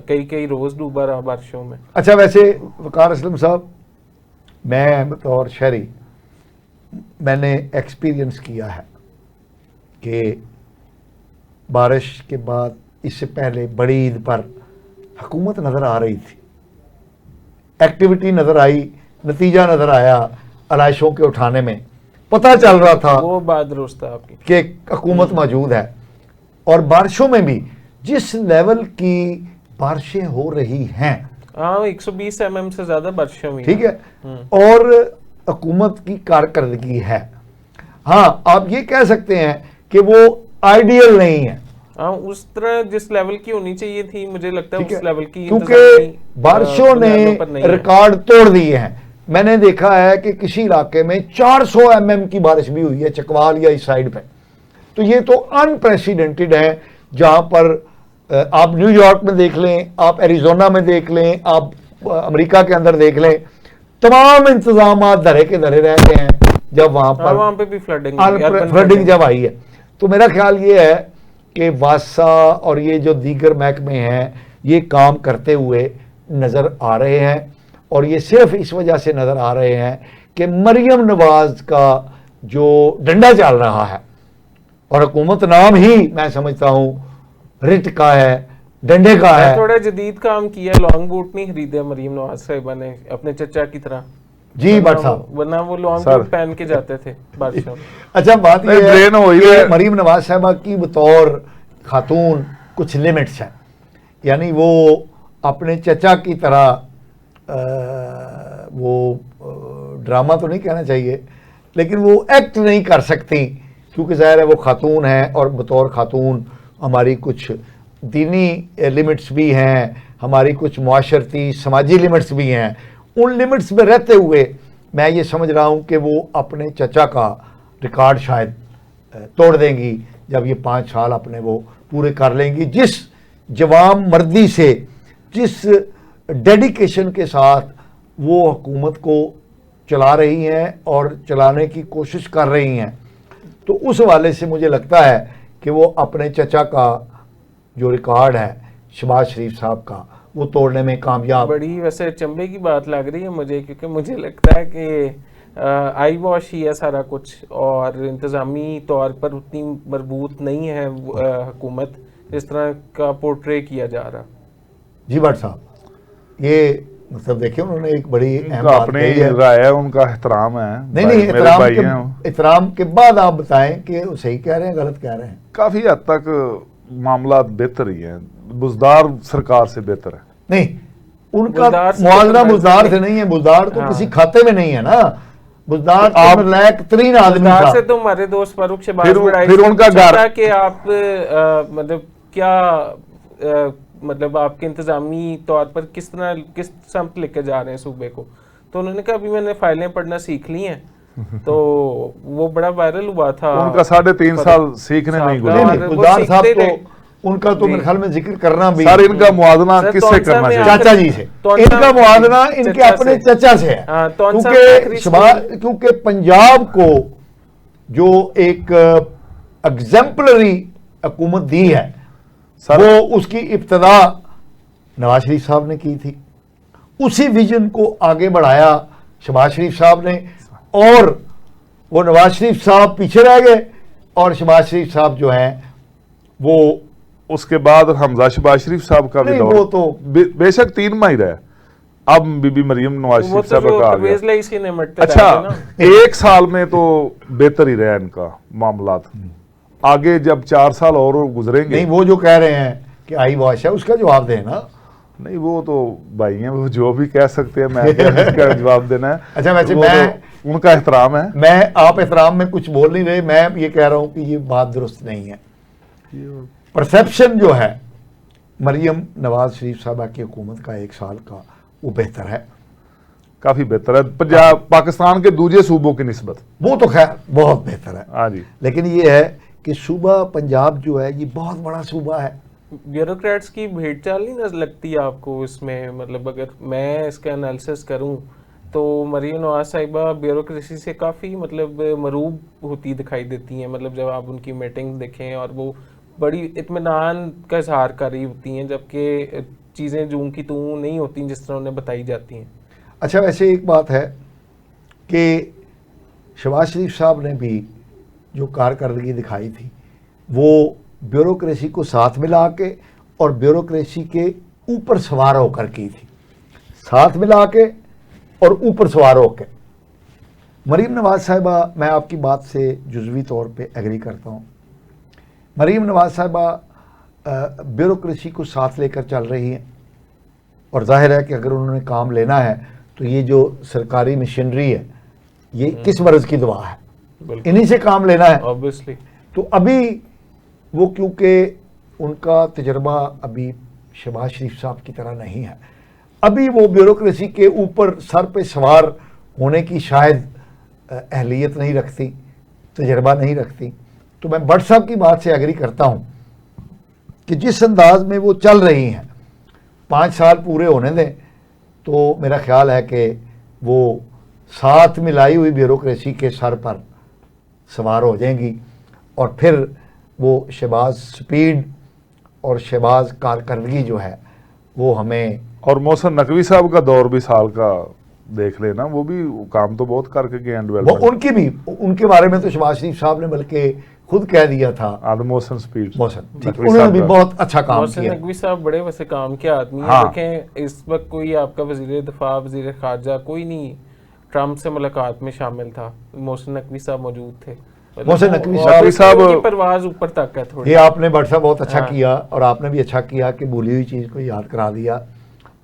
[SPEAKER 3] کئی روز ڈوبا رہا بارشوں میں.
[SPEAKER 1] اچھا ویسے وقار اسلم صاحب, میں بطور شہری میں نے ایکسپیرینس کیا ہے کہ بارش کے بعد اس سے پہلے بڑی عید پر حکومت نظر آ رہی تھی, ایکٹیویٹی نظر آئی, نتیجہ نظر آیا علائشوں کے اٹھانے میں, پتہ چل رہا تھا
[SPEAKER 3] وہ بات درست ہے آپ کی
[SPEAKER 1] کہ حکومت موجود ہے. اور بارشوں میں بھی جس لیول کی بارشیں ہو رہی ہیں,
[SPEAKER 3] 120 mm سے زیادہ بارشیں ہوئی,
[SPEAKER 1] ٹھیک ہے, اور حکومت کی کارکردگی ہے. ہاں آپ یہ کہہ سکتے ہیں کہ وہ آئیڈیل نہیں ہے.
[SPEAKER 3] ہاں اس طرح جس لیول کی ہونی چاہیے تھی مجھے لگتا ہے اس لیول کی
[SPEAKER 1] کیونکہ بارشوں نے ریکارڈ توڑ دیے ہیں. میں نے دیکھا ہے کہ کسی علاقے میں 400 mm کی بارش بھی ہوئی ہے چکوال یا اس سائڈ پہ. تو یہ تو انپریسیڈنٹڈ ہے. جہاں پر آپ نیو یارک میں دیکھ لیں, آپ ایریزونا میں دیکھ لیں, آپ امریکہ کے اندر دیکھ لیں, تمام انتظامات دھرے کے دھرے رہ گئے ہیں جب وہاں پہ
[SPEAKER 3] بھی
[SPEAKER 1] فلڈنگ جب آئی ہے. تو میرا خیال یہ ہے کہ واسا اور یہ جو دیگر محکمے ہیں یہ کام کرتے ہوئے نظر آ رہے ہیں, اور یہ صرف اس وجہ سے نظر آ رہے ہیں کہ مریم نواز کا جو ڈنڈا چل رہا ہے, اور حکومت نام ہی میں سمجھتا ہوں رٹ کا ہے, ڈنڈے کا ہے.
[SPEAKER 3] تھوڑا جدید کام کیا, لانگ بوٹ نہیں خریدے مریم نواز صاحبہ نے اپنے چچا کی طرح.
[SPEAKER 1] جی بٹ صاحب,
[SPEAKER 3] ورنہ وہ لانگ بوٹ پہن کے جاتے تھے بارشوں میں.
[SPEAKER 1] اچھا بات یہ ہے کہ مریم نواز صاحبہ کی بطور خاتون کچھ لمٹس ہیں, یعنی وہ اپنے چچا کی طرح وہ ڈرامہ تو نہیں کہنا چاہیے لیکن وہ ایکٹ نہیں کر سکتی, کیونکہ ظاہر ہے وہ خاتون ہیں, اور بطور خاتون ہماری کچھ دینی لمٹس بھی ہیں, ہماری کچھ معاشرتی سماجی لمٹس بھی ہیں. ان لمٹس میں رہتے ہوئے میں یہ سمجھ رہا ہوں کہ وہ اپنے چچا کا ریکارڈ شاید توڑ دیں گی جب یہ 5 سال اپنے وہ پورے کر لیں گی. جس جوان مردی سے, جس ڈیڈیکیشن کے ساتھ وہ حکومت کو چلا رہی ہیں اور چلانے کی کوشش کر رہی ہیں, تو اس حوالے سے مجھے لگتا ہے کہ وہ اپنے چچا کا جو ریکارڈ ہے شہباز شریف صاحب کا وہ توڑنے میں کامیاب.
[SPEAKER 3] بڑی ویسے چمبے کی بات لگ رہی ہے مجھے, کیونکہ مجھے لگتا ہے کہ آئی واش ہی ہے سارا کچھ, اور انتظامی طور پر اتنی مربوط نہیں ہے حکومت اس طرح کا پورٹرے کیا جا رہا.
[SPEAKER 1] جی بٹ صاحب, یہ مطلب دیکھیں انہوں نے ایک بڑی اہم بات
[SPEAKER 2] اپنی
[SPEAKER 1] کہی ہے.
[SPEAKER 2] رائے ہے, ان کا احترام ہے.
[SPEAKER 1] نہیں, احترام کے بعد آپ بتائیں کہ وہ صحیح کہہ رہے ہیں غلط کہہ رہے ہیں.
[SPEAKER 2] کافی حد تک معاملات بہتر ہی ہیں, بزدار سرکار سے بہتر ہے.
[SPEAKER 1] نہیں, ان کا موازنہ بزدار سے نہیں ہے, بزدار تو کسی کھاتے میں نہیں ہے نا. بزدار لائق ترین آدمی تھا.
[SPEAKER 3] سے تو ہمارے دوست فاروق شہباز
[SPEAKER 2] پھر ان کا گھر
[SPEAKER 3] کہ آپ مطلب کیا مطلب آپ کے انتظامی طور پر کس طرح کس سمت لے کے جا رہے ہیں صوبے کو, تو انہوں نے کہا ابھی میں نے فائلیں پڑھنا سیکھ لی ہیں. تو وہ بڑا وائرل ہوا تھا.
[SPEAKER 2] ان کا 3.5 سال سیکھنے نہیں گزرے.
[SPEAKER 1] گلزار صاحب تو ان کا تو میرے خیال میں ذکر کرنا بھی,
[SPEAKER 2] سر ان کا موازنہ کس سے کرنا چاہیے؟
[SPEAKER 1] چاچا جی سے. ان کا موازنہ ان کے اپنے چچا سے ہے, کیونکہ پنجاب کو جو ایک ایگزمپلری حکومت دی ہے وہ اس کی ابتدا نواز شریف صاحب نے کی تھی. اسی ویژن کو آگے بڑھایا شہباز شریف صاحب نے, اور وہ نواز شریف صاحب پیچھے رہ گئے, اور شہباز شریف صاحب جو ہیں وہ
[SPEAKER 2] اس کے بعد حمزہ شہباز شریف صاحب کا بھی دور,
[SPEAKER 1] وہ تو
[SPEAKER 2] بے شک 3 ماہ ہی رہے. اب بی بی مریم نواز شریف صاحب کا آ گیا. اچھا 1 سال میں تو بہتر ہی رہا ان کا معاملات. آگے جب 4 سال اور گزریں گے.
[SPEAKER 1] نہیں, وہ جو کہہ رہے ہیں کہ آئی واش ہے اس کا جواب دیں نا.
[SPEAKER 2] نہیں, وہ تو بھائی ہیں, وہ جو بھی کہہ سکتے ہیں, میں اس کا جواب دینا ہے.
[SPEAKER 1] اچھا ویسے میں
[SPEAKER 2] ان کا احترام ہے.
[SPEAKER 1] میں آپ احترام میں کچھ بول نہیں رہے, میں یہ کہہ رہا ہوں کہ یہ بات درست نہیں ہے. پرسیپشن جو ہے مریم نواز شریف صاحبہ کی حکومت کا 1 سال کا وہ بہتر ہے,
[SPEAKER 2] کافی بہتر ہے پنجاب پاکستان کے دوسرے صوبوں کی نسبت.
[SPEAKER 1] وہ تو خیر بہت بہتر ہے.
[SPEAKER 2] ہاں جی,
[SPEAKER 1] لیکن یہ ہے کہ صوبہ پنجاب جو ہے یہ بہت بڑا صوبہ ہے.
[SPEAKER 3] بیوروکریٹس کی بھیڑ چال نہیں لگتی آپ کو اس میں؟ مطلب اگر میں اس کا انالیسس کروں تو مریم نواز صاحبہ بیوروکریسی سے کافی مطلب مروب ہوتی دکھائی دیتی ہیں. مطلب جب آپ ان کی میٹنگ دیکھیں اور وہ بڑی اطمینان کا اظہار کر رہی ہوتی ہیں, جبکہ چیزیں جوں کی توں نہیں ہوتی جس طرح انہیں بتائی جاتی ہیں.
[SPEAKER 1] اچھا ویسے ایک بات ہے کہ شہباز شریف صاحب نے بھی جو کارکردگی دکھائی تھی وہ بیوروکریسی کو ساتھ ملا کے اور بیوروکریسی کے اوپر سوار ہو کر کی تھی, ساتھ ملا کے اور اوپر سوار ہو کے. مریم نواز صاحبہ, میں آپ کی بات سے جزوی طور پہ ایگری کرتا ہوں. مریم نواز صاحبہ بیوروکریسی کو ساتھ لے کر چل رہی ہیں, اور ظاہر ہے کہ اگر انہوں نے کام لینا ہے تو یہ جو سرکاری مشینری ہے یہ کس مرض کی دوا ہے, انہی سے کام لینا ہے.
[SPEAKER 3] Obviously.
[SPEAKER 1] تو ابھی وہ کیونکہ ان کا تجربہ ابھی شہباز شریف صاحب کی طرح نہیں ہے، ابھی وہ بیوروکریسی کے اوپر سر پہ سوار ہونے کی شاید اہلیت نہیں رکھتی، تجربہ نہیں رکھتی. تو میں بٹ صاحب کی بات سے ایگری کرتا ہوں کہ جس انداز میں وہ چل رہی ہیں 5 سال پورے ہونے دیں تو میرا خیال ہے کہ وہ ساتھ ملائی ہوئی بیوروکریسی کے سر پر سوار ہو جائیں گی، اور پھر وہ شہباز سپیڈ اور شہباز کارکردگی جو ہے وہ ہمیں.
[SPEAKER 2] اور محسن نقوی صاحب کا دور بھی سال کا دیکھ لینا، وہ بھی کام تو بہت کر کے گئے ہیں
[SPEAKER 1] وہ
[SPEAKER 2] ڈیولپمنٹ.
[SPEAKER 1] ان کے بارے میں تو شہباز شریف صاحب نے بلکہ خود کہہ دیا تھا.
[SPEAKER 2] محسن سپیڈ
[SPEAKER 1] محسن انہوں نے بھی بہت اچھا کام
[SPEAKER 3] محسن
[SPEAKER 1] کیا.
[SPEAKER 3] نقوی صاحب بڑے ویسے کام کے آدمی ہیں.
[SPEAKER 2] ہاں.
[SPEAKER 3] دیکھیں اس وقت کوئی آپ کا وزیر دفاع، وزیر خارجہ کوئی نہیں ٹرمپ سے ملاقات میں شامل تھا، محسن نقوی صاحب موجود تھے.
[SPEAKER 1] محسن نقوی
[SPEAKER 2] صاحب
[SPEAKER 3] کی پرواز اوپر تک ہے تھوڑی.
[SPEAKER 1] یہ آپ نے بٹ صاحب بہت اچھا کیا، اور آپ نے بھی اچھا کیا کہ بھولی ہوئی چیز کو یاد کرا دیا.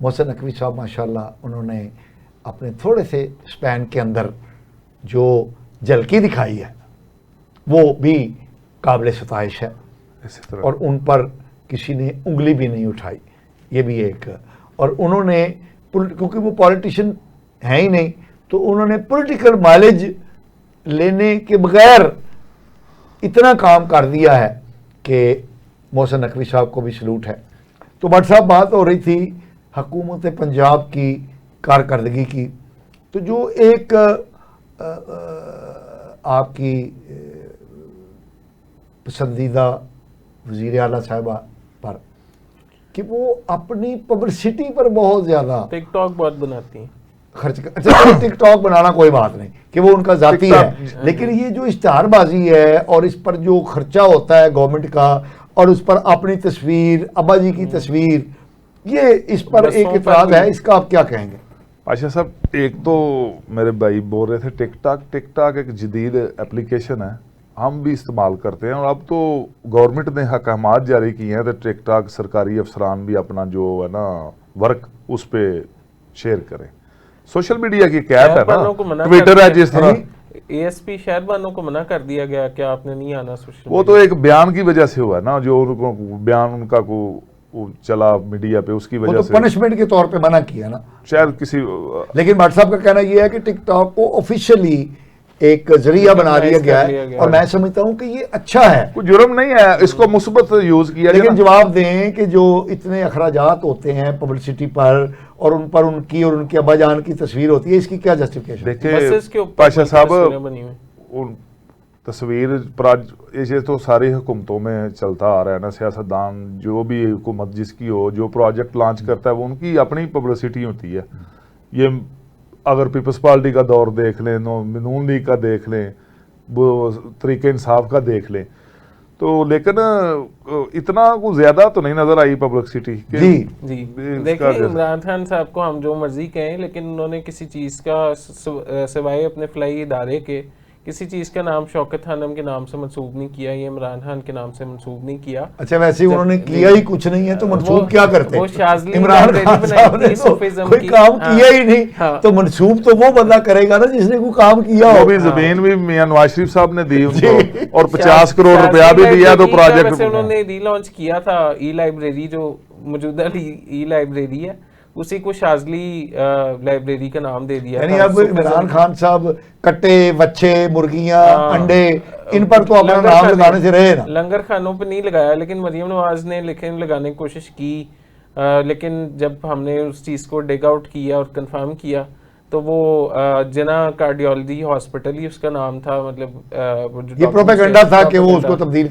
[SPEAKER 1] محسن نقوی صاحب ماشاءاللہ انہوں نے اپنے تھوڑے سے سپین کے اندر جو جھلکی دکھائی ہے وہ بھی قابل ستائش ہے،
[SPEAKER 2] اسی طرح
[SPEAKER 1] اور ان پر کسی نے انگلی بھی نہیں اٹھائی. یہ بھی ایک، اور انہوں نے کیونکہ وہ پولیٹیشین ہیں ہی نہیں تو انہوں نے پولیٹیکل مائلیج لینے کے بغیر اتنا کام کر دیا ہے کہ محسن نقوی صاحب کو بھی سلوٹ ہے. تو بٹ صاحب بات ہو رہی تھی حکومت پنجاب کی کارکردگی کی، تو جو ایک آپ کی پسندیدہ وزیر اعلیٰ صاحبہ پر کہ وہ اپنی پبلسٹی پر بہت زیادہ
[SPEAKER 3] ٹک ٹاک بہت بناتی ہیں
[SPEAKER 1] خرچ کر. اچھا ٹک ٹاک بنانا کوئی بات نہیں کہ وہ ان کا ذاتی ہے، لیکن یہ جو اشتہار بازی ہے اور اس پر جو خرچہ ہوتا ہے گورنمنٹ کا، اور اس پر اپنی تصویر، ابا جی کی تصویر، یہ اس پر ایک اعتراض ہے. اس کا آپ کیا کہیں گے؟
[SPEAKER 2] اچھا صاحب، ایک تو میرے بھائی بول رہے تھے ٹک ٹاک ایک جدید اپلیکیشن ہے، ہم بھی استعمال کرتے ہیں، اور اب تو گورنمنٹ نے احکامات جاری کیے ہیں تو ٹک ٹاک سرکاری افسران بھی اپنا جو ہے نا ورک اس پہ شیئر کریں. سوشل میڈیا کی قید ہے نا، ٹویٹر ہے جس طرح.
[SPEAKER 3] اے ایس پی شہر بانوں کو منع کر دیا گیا کہ آپ نے نہیں آنا سوشل.
[SPEAKER 2] وہ تو ایک بیان کی وجہ سے ہوا ہے نا، جو ان کو بیان ان کا کو چلا میڈیا پہ، اس کی وجہ سے
[SPEAKER 1] پنشمنٹ کے طور پہ منع کیا نا
[SPEAKER 2] شاید کسی.
[SPEAKER 1] لیکن بٹ صاحب کا کہنا یہ ہے کہ ٹک ٹاک کو آفیشیلی ایک ذریعہ بنا دیا گیا ہے، اور میں سمجھتا ہوں کہ یہ اچھا ہے.
[SPEAKER 2] کوئی جرم نہیں ہے، اس کو مثبت یوز کیا.
[SPEAKER 1] لیکن جواب دیں کہ جو اتنے اخراجات ہوتے ہیں پبلسٹی پر، اور ان پر ان کی اور ان کے ابا جان کی تصویر ہوتی ہے، اس کی کیا جسٹیفیکیشن؟
[SPEAKER 2] دیکھیں پاشا صاحب، تصویر یہ تو ساری حکومتوں میں چلتا آ رہا ہے نا. سیاستدان جو بھی حکومت جس کی ہو، جو پروجیکٹ لانچ کرتا ہے وہ ان کی اپنی پبلسٹی ہوتی ہے. یہ اگر پیپلز پارٹی کا دور دیکھ لیں، نون لیگ کا دیکھ لیں، وہ طریقہ انصاف کا دیکھ لیں، تو لیکن اتنا کوئی زیادہ تو نہیں نظر آئی پبلسٹی.
[SPEAKER 3] جی دیکھیں عمران خان صاحب کو ہم جو مرضی کہیں، لیکن انہوں نے کسی چیز کا سوائے اپنے فلائی ادارے کے کسی چیز کا نام شوکت خانم کے نام سے منسوب نہیں کیا، یہ عمران خان کے نام سے منسوب نہیں کیا.
[SPEAKER 1] اچھا ویسے انہوں نے کیا ہی کچھ نہیں ہے تو منسوب کیا کرتے؟
[SPEAKER 3] وہ شاذلی
[SPEAKER 1] عمران خان صاحب نے کوئی کام کیا ہی نہیں، تو منسوب تو وہ بندہ کرے گا نا جس نے کوئی کام کیا ہو.
[SPEAKER 2] بھی زمین بھی میاں نواز شریف صاحب نے دی ان کو، اور 50 کروڑ روپیہ بھی دیا. تو پروجیکٹ
[SPEAKER 3] انہوں نے ری لانچ کیا تھا ای لائبریری، جو موجودہ ای لائبریری ہے، اسی کو شاذلی لائبریری کا نام دے دیا.
[SPEAKER 1] یعنی اب عمران خان صاحب کٹے، بچے، مرغیاں، انڈے، ان پر تو اپنا نام لگانے سے رہے نا.
[SPEAKER 3] لنگر خانوں پہ نہیں لگایا، لیکن مریم نواز نے لگانے کی کوشش کی، لیکن جب ہم نے اس چیز کو ڈگ آؤٹ کیا اور کنفرم کیا تو وہ جنا کارڈیولوجی ہاسپٹل ہی اس کا نام تھا. مطلب
[SPEAKER 1] یہ پروپیگنڈا تھا کہ وہ اس کو تبدیل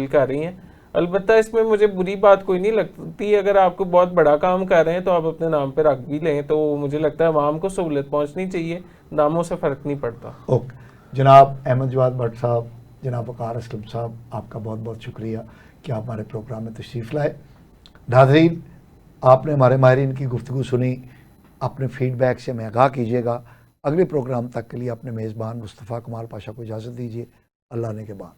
[SPEAKER 1] کر رہی ہیں.
[SPEAKER 3] البتہ اس میں مجھے بری بات کوئی نہیں لگتی، اگر آپ کو بہت بڑا کام کر رہے ہیں تو آپ اپنے نام پہ رکھ بھی لیں، تو مجھے لگتا ہے عوام کو سہولت پہنچنی چاہیے، ناموں سے فرق نہیں پڑتا.
[SPEAKER 1] اوکے جناب احمد جواد بٹ صاحب، جناب وقار اسلم صاحب، آپ کا بہت بہت شکریہ کہ آپ ہمارے پروگرام میں تشریف لائے. ناظرین، آپ نے ہمارے ماہرین کی گفتگو سنی، اپنے فیڈ بیک سے ہمیں آگاہ کیجیے گا. اگلے پروگرام تک کے لیے اپنے میزبان مصطفیٰ کمال پاشا کو اجازت دیجیے. اللہ نے کے بعد.